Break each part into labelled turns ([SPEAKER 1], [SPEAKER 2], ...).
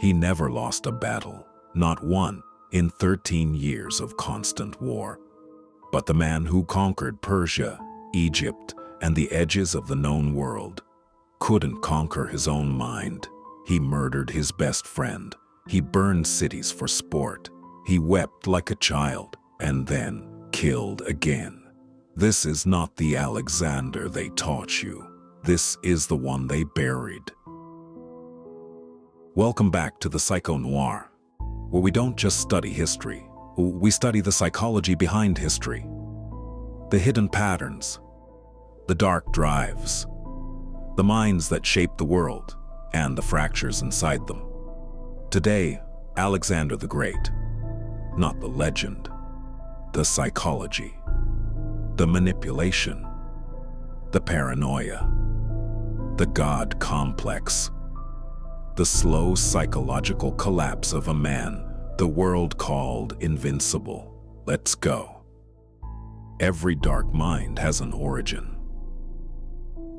[SPEAKER 1] He never lost a battle, not one, in 13 years of constant war. But the man who conquered Persia, Egypt, and the edges of the known world couldn't conquer his own mind. He murdered his best friend. He burned cities for sport. He wept like a child and then killed again. This is not the Alexander they taught you. This is the one they buried. Welcome back to the Psycho-Noir, where we don't just study history. We study the psychology behind history, the hidden patterns, the dark drives, the minds that shape the world, and the fractures inside them. Today, Alexander the Great, not the legend, the psychology, the manipulation, the paranoia, the God complex, the slow psychological collapse of a man the world called invincible. Let's go. Every dark mind has an origin.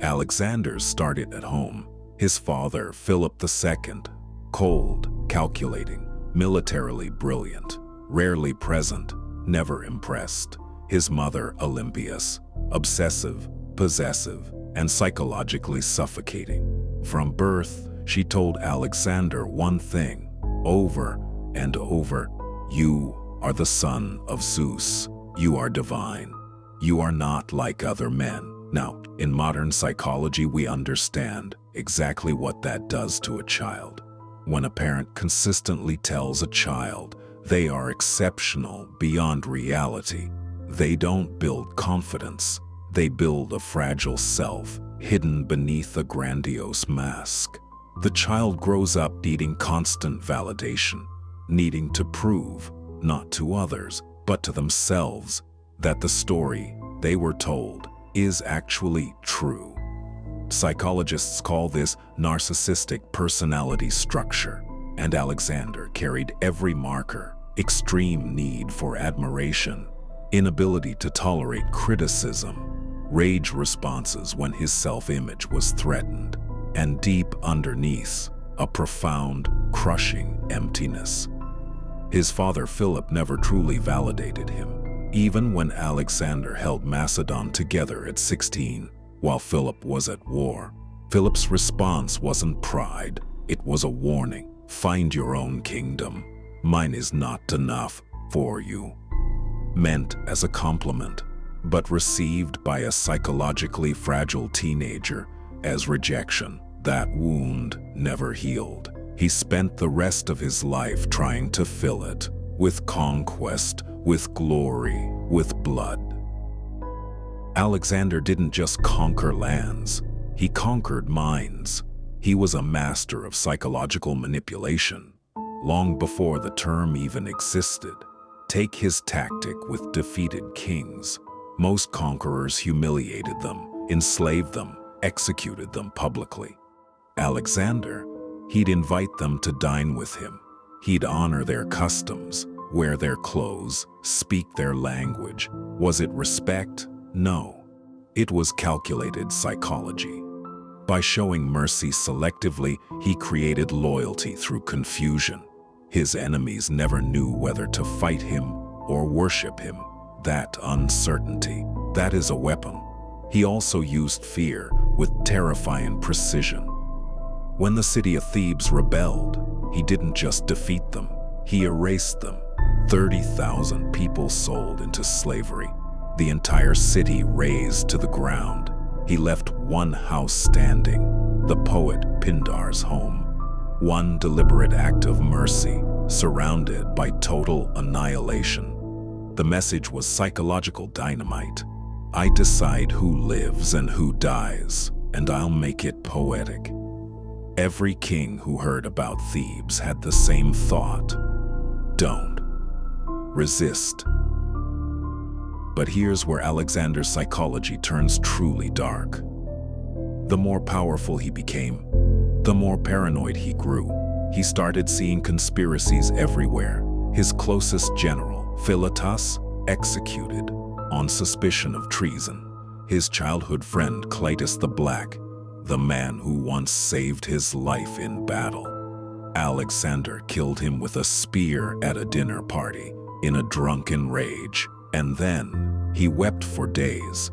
[SPEAKER 1] Alexander's started at home. His father, Philip II, cold, calculating, militarily brilliant, rarely present, never impressed. His mother, Olympias, obsessive, possessive, and psychologically suffocating. From birth, she told Alexander one thing, over and over: you are the son of Zeus. You are divine. You are not like other men. Now, in modern psychology, we understand exactly what that does to a child. When a parent consistently tells a child they are exceptional beyond reality, they don't build confidence. They build a fragile self hidden beneath a grandiose mask. The child grows up needing constant validation, needing to prove, not to others, but to themselves, that the story they were told is actually true. Psychologists call this narcissistic personality structure, and Alexander carried every marker: extreme need for admiration, inability to tolerate criticism, rage responses when his self-image was threatened, and deep underneath, a profound, crushing emptiness. His father Philip never truly validated him. Even when Alexander held Macedon together at 16, while Philip was at war, Philip's response wasn't pride, it was a warning: find your own kingdom. Mine is not enough for you. Meant as a compliment, but received by a psychologically fragile teenager as rejection. That wound never healed. He spent the rest of his life trying to fill it with conquest, with glory, with blood. Alexander didn't just conquer lands, he conquered minds. He was a master of psychological manipulation, long before the term even existed. Take his tactic with defeated kings. Most conquerors humiliated them, enslaved them, executed them publicly. Alexander, he'd invite them to dine with him. He'd honor their customs, wear their clothes, speak their language. Was it respect? No. It was calculated psychology. By showing mercy selectively, he created loyalty through confusion. His enemies never knew whether to fight him or worship him. That uncertainty, that is a weapon. He also used fear with terrifying precision. When the city of Thebes rebelled, he didn't just defeat them, he erased them. 30,000 people sold into slavery. The entire city razed to the ground. He left one house standing, the poet Pindar's home. One deliberate act of mercy, surrounded by total annihilation. The message was psychological dynamite. I decide who lives and who dies, and I'll make it poetic. Every king who heard about Thebes had the same thought: don't resist. But here's where Alexander's psychology turns truly dark. The more powerful he became, the more paranoid he grew. He started seeing conspiracies everywhere. His closest general, Philotas, executed on suspicion of treason. His childhood friend Clytus the Black, the man who once saved his life in battle, Alexander killed him with a spear at a dinner party in a drunken rage, and then he wept for days.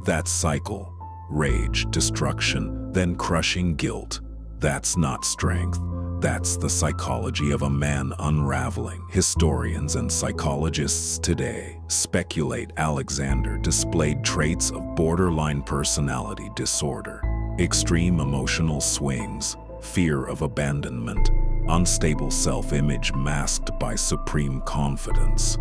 [SPEAKER 1] That cycle, rage, destruction, then crushing guilt, that's not strength. That's the psychology of a man unraveling. Historians and psychologists today speculate Alexander displayed traits of borderline personality disorder, extreme emotional swings, fear of abandonment, unstable self-image masked by supreme confidence.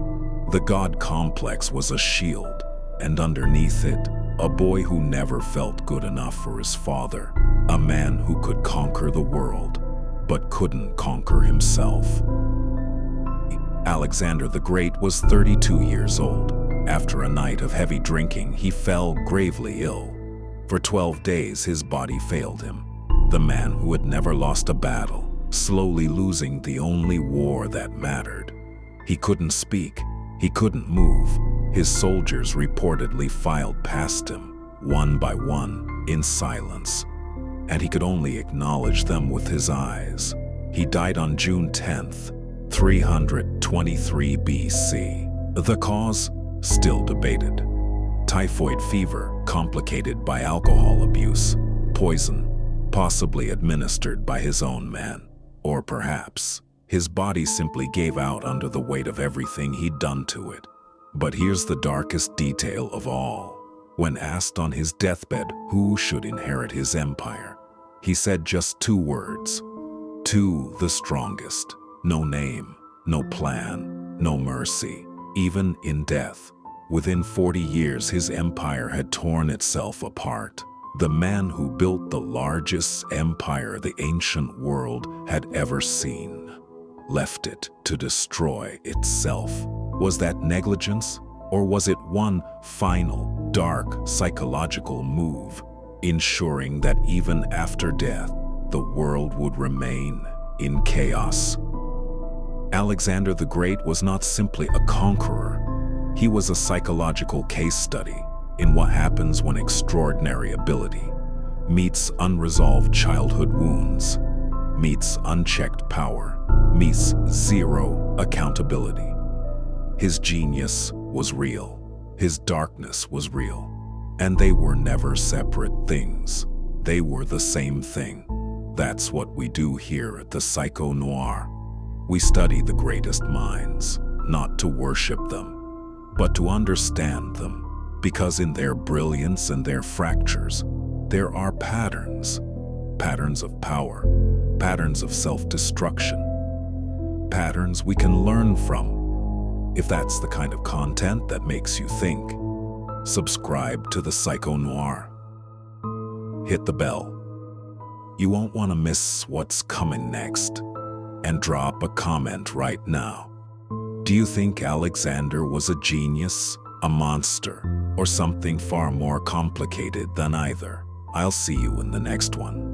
[SPEAKER 1] The god complex was a shield, and underneath it, a boy who never felt good enough for his father, a man who could conquer the world, but couldn't conquer himself. Alexander the Great was 32 years old. After a night of heavy drinking, he fell gravely ill. For 12 days, his body failed him. The man who had never lost a battle, slowly losing the only war that mattered. He couldn't speak. He couldn't move. His soldiers reportedly filed past him, one by one, in silence, and he could only acknowledge them with his eyes. He died on June 10th, 323 BC. The cause? Still debated. Typhoid fever, complicated by alcohol abuse. Poison, possibly administered by his own men. Or perhaps, his body simply gave out under the weight of everything he'd done to it. But here's the darkest detail of all. When asked on his deathbed who should inherit his empire, he said just 2 words. 2, the strongest. No name, no plan, no mercy, even in death. Within 40 years, his empire had torn itself apart. The man who built the largest empire the ancient world had ever seen left it to destroy itself. Was that negligence, or was it one final, dark, psychological move, ensuring that even after death, the world would remain in chaos? Alexander the Great was not simply a conqueror. He was a psychological case study in what happens when extraordinary ability meets unresolved childhood wounds, meets unchecked power, meets zero accountability. His genius was real. His darkness was real. And they were never separate things. They were the same thing. That's what we do here at the Psycho Noir. We study the greatest minds, not to worship them, but to understand them, because in their brilliance and their fractures, there are patterns. Patterns of power, patterns of self-destruction, patterns we can learn from. If that's the kind of content that makes you think, subscribe to the Psycho Noir. Hit the bell. You won't want to miss what's coming next. And drop a comment right now. Do you think Alexander was a genius, a monster, or something far more complicated than either? I'll see you in the next one.